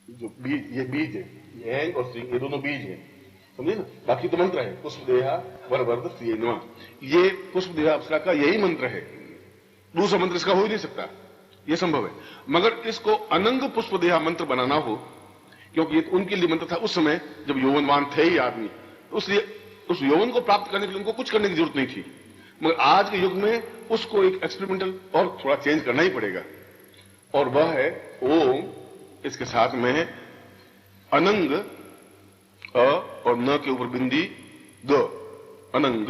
जो बीज, ये बीज है, ये ऐंग और श्रींग, ये दोनों बीज है, समझे ना। बाकी तो मंत्र है, पुष्पदेहा वरवरद श्रिये नमः, ये पुष्पदेहा अप्सरा का यही मंत्र है, दूसरा मंत्र इसका हो ही नहीं सकता, ये संभव है। मगर इसको अनंग पुष्पदेहा मंत्र बनाना हो, क्योंकि ये उनके लिए मंत्र था उस समय जब यौवनवान थे ही आदमी, तो इसलिए उस यौवन को प्राप्त करने के लिए उनको कुछ करने की जरूरत नहीं थी। मगर आज के युग में उसको एक एक्सपेरिमेंटल और थोड़ा चेंज करना ही पड़ेगा, और वह है ओम, इसके साथ में अनंग, अ और न के ऊपर बिंदी ग, अनंग,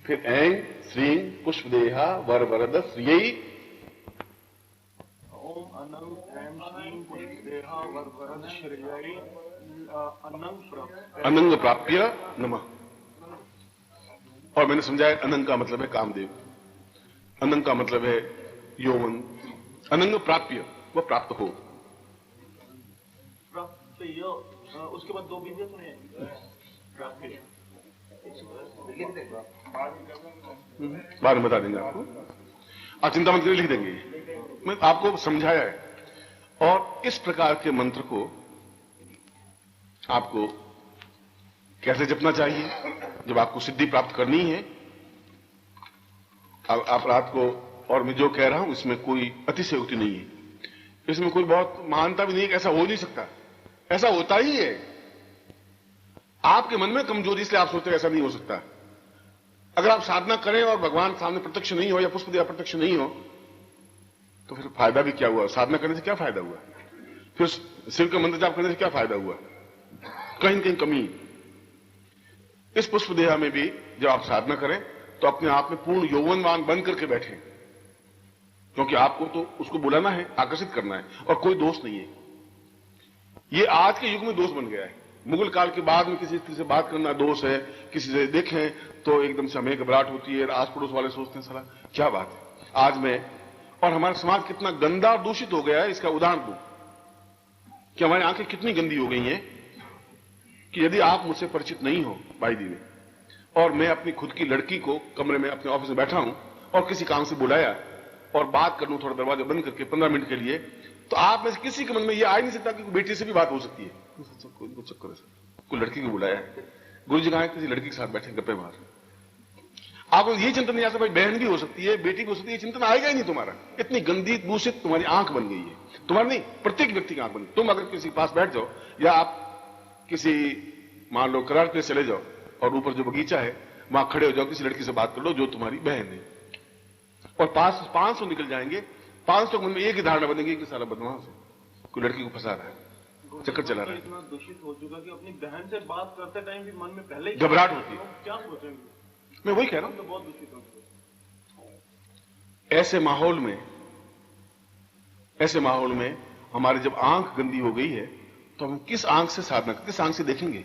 फिर ऐंग श्रींग पुष्पदेहा वरवरद श्रियै, ओम अनंग ऐं श्रीं पुष्पदेहा वरवरद श्रियै अनंग प्राप्य नमः। और मैंने समझाया अनंग का मतलब है कामदेव, अनंग का मतलब है यौवन, अनंग प्राप्य, वह प्राप्त हो। उसके बाद दो बीजें सुने बाद में बता देंगे आपको, आप चिंता मत करिए, लिख देंगे, मैं आपको समझाया है। और इस प्रकार के मंत्र को आपको कैसे जपना चाहिए जब आपको सिद्धि प्राप्त करनी है। अब आप रात को, और मैं जो कह रहा हूं इसमें कोई अतिशयोक्ति नहीं है, इसमें कोई बहुत महानता भी नहीं है, ऐसा हो नहीं सकता, ऐसा होता ही है। आपके मन में कमजोरी इसलिए आप सोचते हैं ऐसा नहीं हो सकता। अगर आप साधना करें और भगवान सामने प्रत्यक्ष नहीं हो या पुष्पदेहा प्रत्यक्ष नहीं हो, तो फिर फायदा भी क्या हुआ? साधना करने से क्या फायदा हुआ? फिर शिव का मंत्र जाप करने से क्या फायदा हुआ? कहीं न कहीं कमी। इस पुष्पदेहा में भी जब आप साधना करें तो अपने आप में पूर्ण यौवनवान बन करके बैठे, क्योंकि आपको तो उसको बुलाना है, आकर्षित करना है, और कोई दोष नहीं है। ये आज के युग में दोष बन गया है। मुगल काल के बाद में किसी स्त्री से बात करना दोष है, किसी से देखें तो एकदम से हमें घबराहट होती है, आस पड़ोस वाले सोचते हैं साला क्या बात है आज में। और हमारा समाज कितना गंदा और दूषित हो गया है, इसका उदाहरण दूं कि हमारी आंखें कितनी गंदी हो गई हैं कि यदि आप मुझसे परिचित नहीं हो भाई दीदी, और मैं अपनी खुद की लड़की को कमरे में अपने ऑफिस में बैठा हूं और किसी काम से बुलाया और बात कर लूं थोड़ा दरवाजा बंद करके 15 मिनट के लिए, तो आप में से किसी के मन में यह आ ही नहीं सकता कि बेटी से भी बात हो सकती है। चक्कर है, कोई लड़की को बुलाया है, गुरु जी कहा है किसी लड़की के साथ बैठे गप्पे मार, आपको ये चिंतन नहीं आता भाई बहन भी हो सकती है, बेटी भी हो सकती है, चिंतन आएगा ही नहीं तुम्हारा। इतनी गंदी दूषित तुम्हारी आंख बन गई है, तुम्हारी नहीं, प्रत्येक व्यक्ति की आंख बन गई। तुम अगर किसी के पास बैठ जाओ या आप किसी मान लो करार पे चले जाओ और ऊपर जो बगीचा है वहां खड़े हो जाओ, किसी लड़की से बात कर लो जो तुम्हारी बहन है, और 500 निकल जाएंगे, 500 मन में एक ही धारणा बनेगी कि साला बदमाश है, कोई लड़की को फंसा रहा है, चक्कर चला रहा है। इतना दूषित हो चुका कि अपनी बहन से बात करते टाइम भी मन में पहले ही घबराहट होती है। क्या सोचेंगे? मैं वही कह रहा हूं, बहुत दूषित हो चुका। ऐसे माहौल में हमारी जब आंख गंदी हो गई है तो हम किस आंख से साधना, किस आंख से देखेंगे,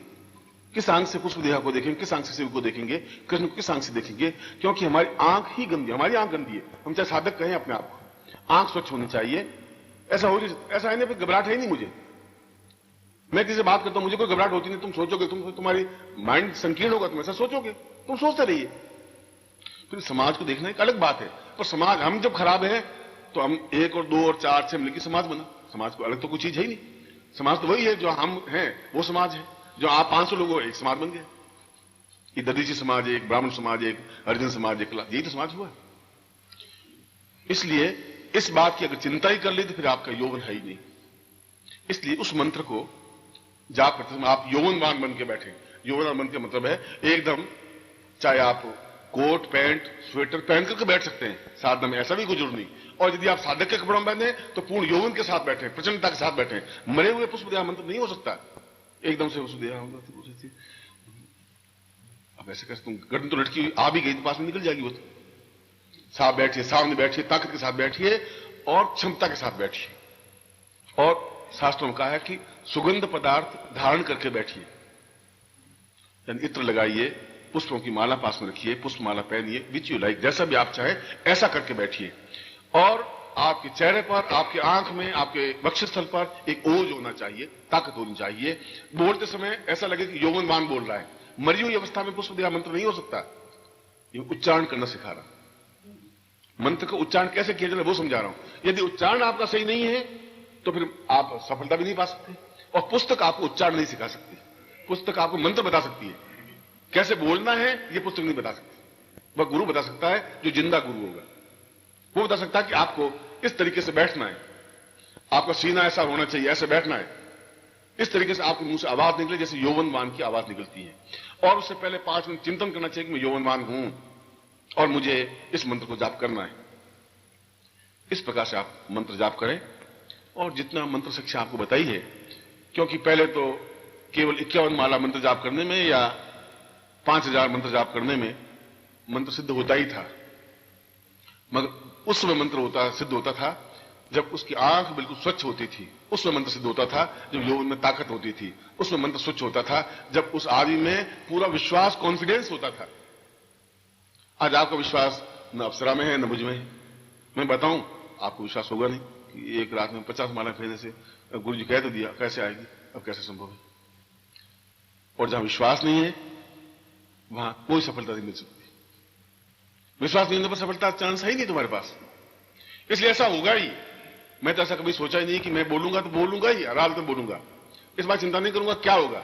किस आंख से पुष्पदेहा को देखेंगे, किस आंख से शिव को देखेंगे, कृष्ण को किस आंख से देखेंगे? क्योंकि हमारी आंख ही गंदी, हमारी आंख गंदी है। हम चाहे साधक कहें अपने आप को, आंख स्वच्छ होनी चाहिए। ऐसा हो नहीं, ऐसा है नहीं, घबराहट है नहीं मुझे। मैं किसी से बात करता हूं, मुझे कोई घबराहट होती नहीं। तुम सोचोगे, तुम्हारी माइंड संकीर्ण होगा, तुम ऐसा सोचोगे, तुम सोचते रहिए। फिर समाज को देखना एक अलग बात है, पर समाज हम जब खराब है तो हम 1 और 2 और 4 से मिलकर समाज बना। समाज को अलग तो कोई चीज है ही नहीं, समाज तो वही है जो हम हैं, वो समाज है। जो आप 500 लोग हो, एक समाज बन गया। ये दधीची समाज, एक ब्राह्मण समाज, एक हरिजन समाज, एक यही तो समाज हुआ। इसलिए इस बात की अगर चिंता ही कर ली तो फिर आपका यौवन है ही नहीं। इसलिए उस मंत्र को जाप करते समय आप यौवनवान बन के बैठे। यौवनवान बन के मतलब है एकदम, चाहे आप कोट पैंट स्वेटर पहन करके बैठ सकते हैं साधना में, ऐसा भी कोई जरूर नहीं। और यदि आप साधक के कपड़ों में बैठे तो पूर्ण यौवन के साथ बैठे, प्रचंडता के साथ बैठे। मरे हुए पुष्पदेहा मंत्र नहीं हो सकता एकदम से पुष्पदेहा होगा। अब ऐसे कैसे तुम गर्दन तो लड़की आ भी गई तो पास में निकल जाएगी। वो तो साथ बैठिए, सामने बैठिए, ताकत के साथ बैठिए और क्षमता के साथ बैठिए। और शास्त्रों में कहा है कि सुगंध पदार्थ धारण करके बैठिए, यानी इत्र लगाइए, पुष्पों की माला पास में रखिए, पुष्पमाला पहनिए, विच यू लाइक, जैसा भी आप चाहे ऐसा करके बैठिए। और आपके चेहरे पर, आपके आंख में, आपके वक्षस्थल पर एक ओज होना चाहिए, ताकत होनी चाहिए। बोलते समय ऐसा लगे कि यौवनवान बोल रहा है। मरी हुई अवस्था में पुष्पदेहा मंत्र नहीं हो सकता। ये उच्चारण करना सिखा रहा। मंत्र का उच्चारण कैसे किया जाए वो समझा रहा हूं। यदि उच्चारण आपका सही नहीं है तो फिर आप सफलता भी नहीं पा सकते। और पुस्तक आपको उच्चारण नहीं सिखा सकती, पुस्तक आपको मंत्र बता सकती है, कैसे बोलना है ये पुस्तक नहीं बता सकती। वह गुरु बता सकता है जो जिंदा गुरु होगा। वो बता सकता है कि आपको इस तरीके से बैठना है, आपका सीना ऐसा होना चाहिए, ऐसे बैठना है, इस तरीके से आपके मुंह से आवाज निकले जैसे यौवनवान की आवाज निकलती है। और उससे पहले 5 मिनट चिंतन करना चाहिए कि मैं यौवनवान हूं और मुझे इस मंत्र को जाप करना है। इस प्रकार से आप मंत्र जाप करें। और जितना मंत्र शिक्षा आपको बताई है, क्योंकि पहले तो केवल 51 माला मंत्र जाप करने में या 5000 मंत्र जाप करने में मंत्र सिद्ध होता ही था, मगर उस समय मंत्र सिद्ध होता था जब उसकी आंख बिल्कुल स्वच्छ होती थी, उसमें मंत्र सिद्ध होता था। जब यौवन में ताकत होती थी उसमें मंत्र स्वच्छ होता था, जब उस आदमी में पूरा विश्वास, कॉन्फिडेंस होता था। आज आपका विश्वास न अप्सरा में है न मुझ में है। मैं बताऊं आपको विश्वास होगा नहीं कि एक रात में 50 माला फेरने से गुरु जी कह तो दिया, कैसे आएगी, अब कैसे संभव है। और जहां विश्वास नहीं है वहां कोई सफलता नहीं मिल सकती। विश्वास नहीं होने पर सफलता चांस है ही नहीं तुम्हारे पास। इसलिए ऐसा होगा ही। मैं तो ऐसा कभी सोचा ही नहीं कि मैं बोलूंगा तो बोलूंगा ही, हर हाल में बोलूंगा, इस बात चिंता नहीं करूंगा क्या होगा।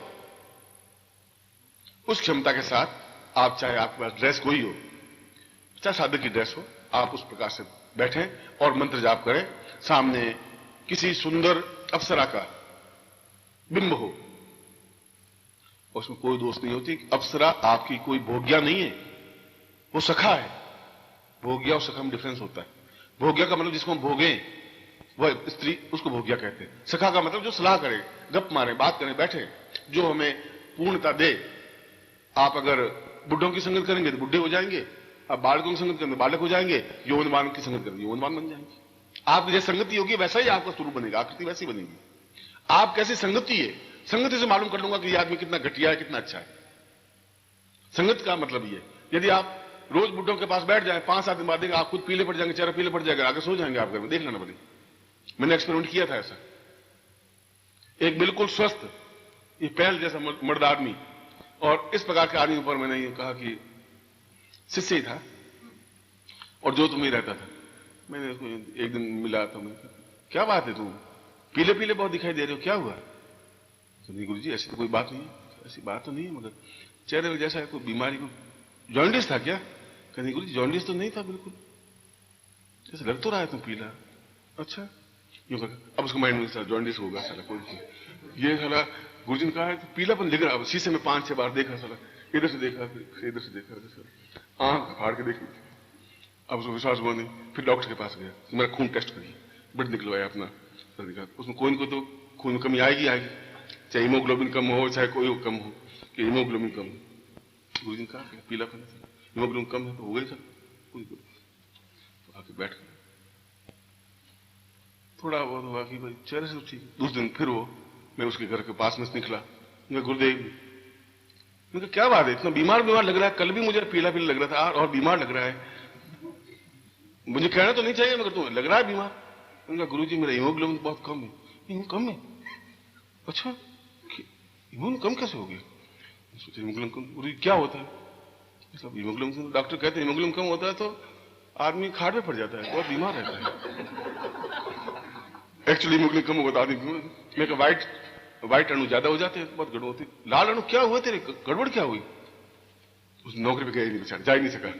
उस क्षमता के साथ आप, चाहे आपके पास ड्रेस कोई हो, चाहे सादे की ड्रेस हो, आप उस प्रकार से बैठें और मंत्र जाप करें। सामने किसी सुंदर अप्सरा का बिंब हो, उसमें कोई दोष नहीं होती। अप्सरा आपकी कोई भोग्या नहीं है, वो सखा है। भोग्या और सखा में डिफरेंस होता है। भोग्या का मतलब जिसको हम भोगें, वह स्त्री, उसको भोग्या कहते हैं। सखा का मतलब जो सलाह करे, गप मारे, बात करें, बैठे, जो हमें पूर्णता दे। आप अगर बुढ़ों की संगत करेंगे तो बुढ़े हो जाएंगे, आप बालकों की संगत करेंगे बालक हो जाएंगे, यौवनवान की संगत करेंगे यौवनवान बन जाएंगे। आपकी जैसे संगति होगी वैसा ही आपका स्वरूप बनेगा, आकृति वैसी बनेगी। आप कैसी संगति है, संगति से मालूम कर लूंगा कि यह आदमी कितना घटिया है, कितना अच्छा है। संगत का मतलब ये, यदि आप रोज बुढ़ों के पास बैठ जाए, 5-7 दिन बाद आप खुद पीले पड़ जाएंगे, चेहरा पीले पड़ जाएगा, आगे सो जाएंगे आप घर में, देख लेना बड़ी। मैंने एक्सपेरिमेंट किया था ऐसा। एक बिल्कुल स्वस्थ, ये पहल जैसा मर्द आदमी, और इस प्रकार के आदमी पर मैंने ये कहा कि शिष्य ही था और जो तुम ही रहता था। मैंने उसको एक दिन मिला तो मैंने कहा, क्या बात है, तुम पीले पीले बहुत दिखाई दे रहे हो, क्या हुआ? तो नहीं गुरु जी, ऐसी तो कोई बात नहीं है। ऐसी बात तो नहीं है, मगर चेहरे में जैसा है कोई बीमारी, को जॉन्डिस था क्या? कहते गुरु जी जॉन्डिस तो नहीं था, बिल्कुल जैसे लग तो रहा है तुम पीला। अच्छा, यूं कर, अब उसको माइंड में जॉन्डिस होगा साला कोई, ये साला गुरु जी ने कहा है तो पीलापन दिख रहा। अब शीशे में 5-6 बार देखा साला, इधर से देखा, फिर इधर से देखा, आंख फाड़ के देखी, अब उसको विश्वास हुआ नहीं। फिर डॉक्टर के पास गया, मेरा खून टेस्ट करिए, ब्लड निकलवाया अपना, उसमें कोई न कोई तो खून में कमी आएगी, चाहे हीमोग्लोबिन कम हो, चाहे कोई कम हो, कि हीमोग्लोबिन कम हो। गुरु जी ने कहा पीलापन हीमोग्लोबिन कम है तो हो गई सर। तो आके बैठ गए, थोड़ा बहुत हुआ कि भाई चेहरे से ठीक। दूसरे दिन फिर वो, मैं उसके घर के पास में से निकला, मैं गुरुदेव, मैंने कहा क्या बात है, इतना बीमार लग रहा है, कल भी मुझे पीला पीला लग रहा था और बीमार लग रहा है, मुझे कहना तो नहीं चाहिए मगर तुम्हें लग रहा है बीमार। मैंने कहा गुरुजी मेरा हीमोग्लोबिन बहुत कम है। कम है? अच्छा, हीमोग्लोबिन कम कैसे हो गया? सोचा हीमोग्लोबिन कम, गुरुजी क्या होता है? हीमोग्लोबिन, डॉक्टर कहते हैं हीमोग्लोबिन कम होता है तो आदमी खाट में पड़ जाता है, बहुत बीमार रहता है। एक्चुअली हीमोग्लोबिन कम होता है आदमी, मैं व्हाइट अणु ज्यादा हो जाते हैं, बहुत गड़बड़ होती। लाल अणु क्या हुआ तेरे, गड़बड़ क्या हुई? उस नौकरी पे गया ही नहीं बेचारा, जा ही नहीं सका।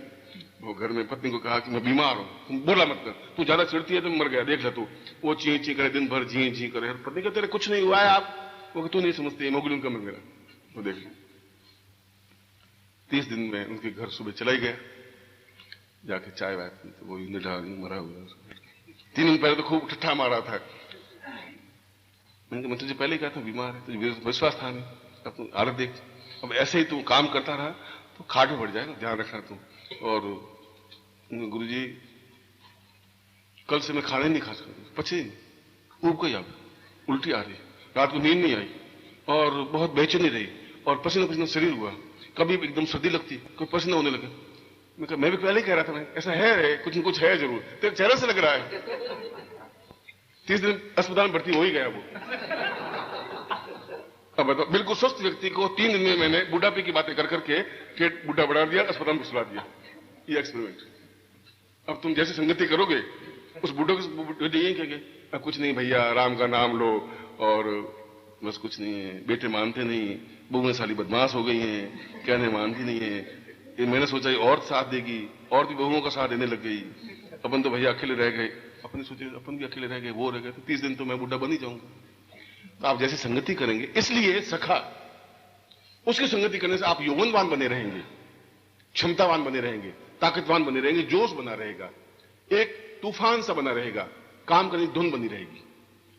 वो घर में पत्नी को कहा कि मैं बीमार हूं, तुम बोला मत कर, तू ज्यादा चिढ़ती है तो मर गया, देख ले तू। वो ची ची करे दिन भर, जी करे। पत्नी कहते तेरे कुछ नहीं हुआ है, आप वो तू नहीं समझते, हीमोग्लोबिन कम है मेरा। वो देख लो 30 दिन में उनके घर सुबह चला ही गया, जाके चाय वाय, तो वो मरा हुआ। 3 दिन पहले तो खूब ठट्ठा मारा था। मैंने तुझे पहले ही कहा था बीमार है, तुझे विश्वास था नहीं, अब तू हालत देख। अब ऐसे ही तू काम करता रहा तो खाट में पड़ जाएगा, ध्यान रखना तू। और गुरुजी कल से मैं खाना नहीं खा सकता, पचे ऊब गई, अब उल्टी आ रही, रात को नींद नहीं आई और बहुत बेचैनी रही और पसीना पसीना शरीर हुआ, कभी एकदम सर्दी लगती, कभी पसीना होने लगा। मैं भी पहले ही कह रहा था, मैं ऐसा है कुछ न कुछ है जरूर, तेरे चेहरे से लग रहा है। 30 दिन अस्पताल में भर्ती हो ही गया वो। अब बताओ, बिल्कुल स्वस्थ व्यक्ति को 3 दिन में मैंने बुढ़ापे की बातें कर करके पेट बुढ़ा बढ़ा दिया, अस्पताल में घुसला दिया। ये एक्सपेरिमेंट। अब तुम जैसे संगति करोगे उस बूढ़े को यही कहेंगे कुछ नहीं भैया, राम का नाम लो और बस कुछ नहीं है, बेटे मानते नहीं, बहुएं साली बदमाश हो गई हैं, कहने मानती नहीं है, ये मैंने सोचा ये और साथ देगी, और भी बहुओं का साथ देने लग गई, अपन तो भैया अकेले रह गए, अपने सोचे अपन भी अकेले रह गए, वो रह गए, तो 30 दिन तो मैं बूढ़ा बन ही जाऊंगा। तो आप जैसे संगति करेंगे, इसलिए सखा उसकी संगति करने से आप यौवनवान बने रहेंगे, क्षमतावान बने रहेंगे, ताकतवान बने रहेंगे, जोश बना रहेगा, एक तूफान सा बना रहेगा, काम करने की धुन बनी रहेगी।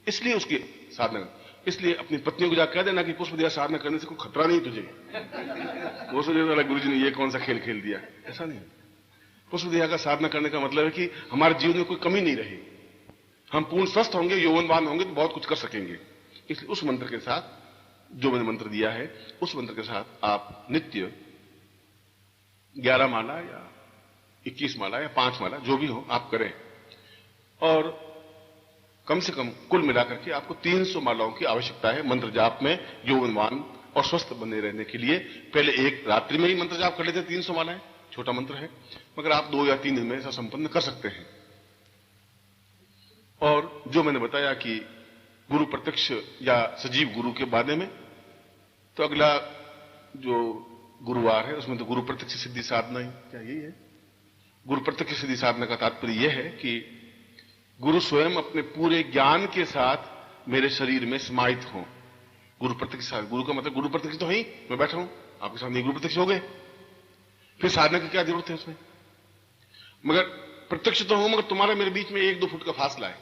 इसलिए उसकी साधना, इसलिए अपनी पत्नियों को जाकर कह देना कि पुष्पदेहा साधना करने से कोई खतरा नहीं तुझे। वो सोचे गुरु जी ने ये कौन सा खेल खेल दिया, ऐसा नहीं। पुष्पदेहा का साधना करने का मतलब है कि हमारे जीवन में कोई कमी नहीं रहे, हम पूर्ण स्वस्थ होंगे, यौवनवान होंगे तो बहुत कुछ कर सकेंगे। इसलिए उस मंत्र के साथ, जो मैंने मंत्र दिया है, उस मंत्र के साथ आप नित्य 11 माला या 21 माला या 5 माला जो भी हो आप करें, और कम से कम कुल मिलाकर के आपको 300 मालाओं की आवश्यकता है मंत्र जाप में यौवनवान और स्वस्थ बने रहने के लिए। पहले एक रात्रि में ही मंत्र जाप कर लेते 300 मालाएं, छोटा मंत्र है, मगर आप 2 या 3 दिन में ऐसा संपन्न कर सकते हैं। और जो मैंने बताया कि गुरु प्रत्यक्ष या सजीव गुरु के बारे में, तो अगला जो गुरुवार है उसमें तो गुरु प्रत्यक्ष सिद्धि साधना ही, क्या यही है? गुरु प्रत्यक्ष सिद्धि साधना का तात्पर्य यह है कि गुरु स्वयं अपने पूरे ज्ञान के साथ मेरे शरीर में समाहित हो। गुरु प्रत्यक्ष, गुरु का मतलब गुरु प्रत्यक्ष तो है ही, मैं बैठा हूं आपके सामने, गुरु प्रत्यक्ष हो गए, फिर साधना की क्या जरूरत है उसमें? मगर प्रत्यक्ष तो हूं, मगर तुम्हारे मेरे बीच में 1-2 फुट का फासला है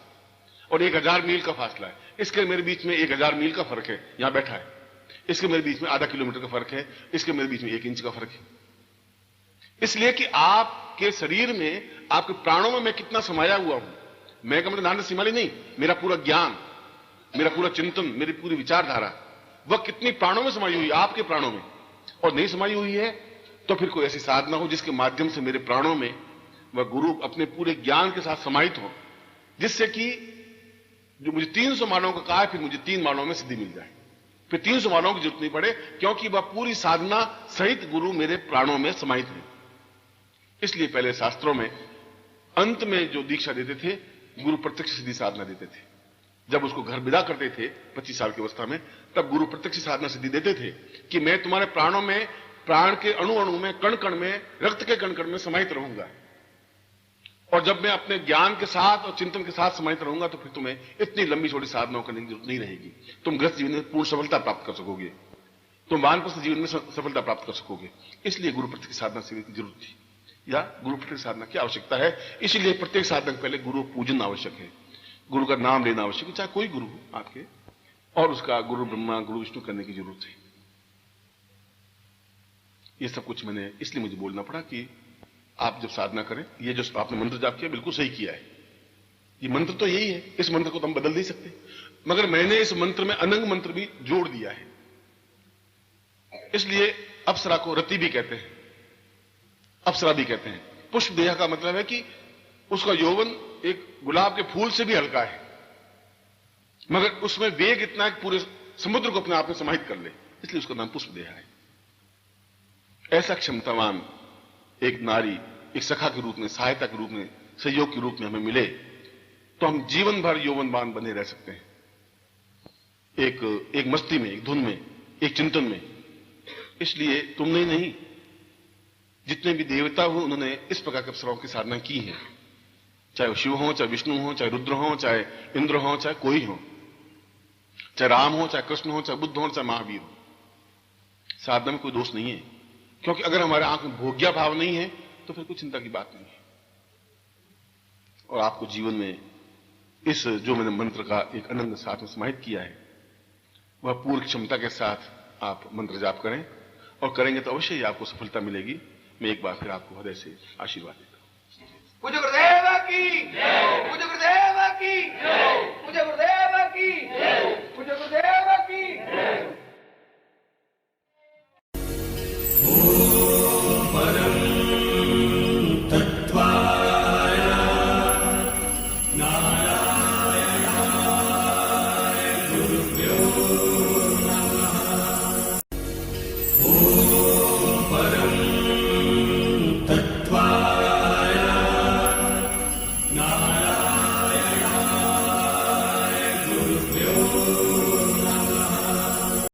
और 1000 मील का फासला है। इसके मेरे बीच में 1000 मील का फर्क है, यहां बैठा है। इसके मेरे बीच में आधा किलोमीटर का फर्क है, इसके मेरे बीच में 1 इंच का फर्क है। इसलिए कि आपके शरीर में, आपके प्राणों में मैं कितना समाया हुआ हूं। मैं का मतलब नाना सिमाली नहीं, मेरा पूरा ज्ञान, मेरा पूरा चिंतन, मेरी पूरी विचारधारा, वह कितनी प्राणों में समाई हुई है, आपके प्राणों में, और नहीं समाई हुई है तो फिर कोई ऐसी साधना हो जिसके माध्यम से मेरे प्राणों में वह गुरु अपने पूरे ज्ञान के साथ समाहित हो, जिससे कि जो मुझे 300 मालाओं का कहा है, फिर मुझे 3 मालाओं में सिद्धि मिल जाए, फिर 300 मालाओं की जरूरत नहीं पड़े, क्योंकि वह पूरी साधना सहित गुरु मेरे प्राणों में समाहित है। इसलिए पहले शास्त्रों में अंत में जो दीक्षा देते थे, गुरु प्रत्यक्ष सिद्धि साधना देते थे। जब उसको घर विदा करते थे 25 साल की अवस्था में, तब गुरु प्रत्यक्ष साधना सिद्धि देते थे कि मैं तुम्हारे प्राणों में, प्राण के अणु अणु में, कण कण में, रक्त के कण कण में समाहित रहूंगा, और जब मैं अपने ज्ञान के साथ और चिंतन के साथ समाहित रहूंगा तो फिर तुम्हें इतनी लंबी छोटी साधनाओं करने की जरूरत नहीं रहेगी। तुम गृहस्थ जीवन में पूर्ण सफलता प्राप्त कर सकोगे, तुम वानप्रस्थ जीवन में सफलता प्राप्त कर सकोगे। इसलिए गुरु प्रत्यक्ष साधना सिद्धि की जरूरत थी, या गुरु प्रत्यक्ष साधना की आवश्यकता है। इसलिए प्रत्येक साधना के पहले गुरु पूजन आवश्यक है, गुरु का नाम लेना आवश्यक है, चाहे कोई गुरु हो आपके, और उसका गुरु ब्रह्मा गुरु विष्णु करने की जरूरत है। ये सब कुछ मैंने इसलिए मुझे बोलना पड़ा कि आप जब साधना करें, ये जो आपने मंत्र जाप किया बिल्कुल सही किया है, ये मंत्र तो यही है, इस मंत्र को तो हम बदल नहीं सकते, मगर मैंने इस मंत्र में अनंग मंत्र भी जोड़ दिया है। इसलिए अप्सरा को रति भी कहते हैं, अप्सरा भी कहते हैं। पुष्पदेहा का मतलब है कि उसका यौवन एक गुलाब के फूल से भी हल्का है, मगर उसमें वेग इतना है कि पूरे समुद्र को अपने आप में समाहित कर ले, इसलिए उसका नाम पुष्पदेहा है। ऐसा क्षमतावान एक नारी, एक सखा के रूप में, सहायता के रूप में, सहयोग के रूप में हमें मिले तो हम जीवन भर यौवनवान बने रह सकते हैं, एक मस्ती में, एक धुन में, एक चिंतन में। इसलिए तुमने नहीं, जितने भी देवता हो उन्होंने इस प्रकार के अप्सराओं की साधना की है, चाहे वो शिव हो, चाहे विष्णु हो, चाहे रुद्र हो, चाहे इंद्र हो, चाहे कोई हो, चाहे राम हो, चाहे कृष्ण हो, चाहे बुद्ध हो, चाहे महावीर हो। साधना में कोई दोष नहीं है, क्योंकि अगर हमारे आंख में भोग्या भाव नहीं है तो फिर कोई चिंता की बात नहीं है। और आपको जीवन में इस जो मैंने मंत्र का एक अनंत साथ में समाहित किया है, वह पूर्ण क्षमता के साथ आप मंत्र जाप करें, और करेंगे तो अवश्य ही आपको सफलता मिलेगी। मैं एक बार फिर आपको हृदय से आशीर्वाद देता हूं। पूज्य गुरुदेव की जय।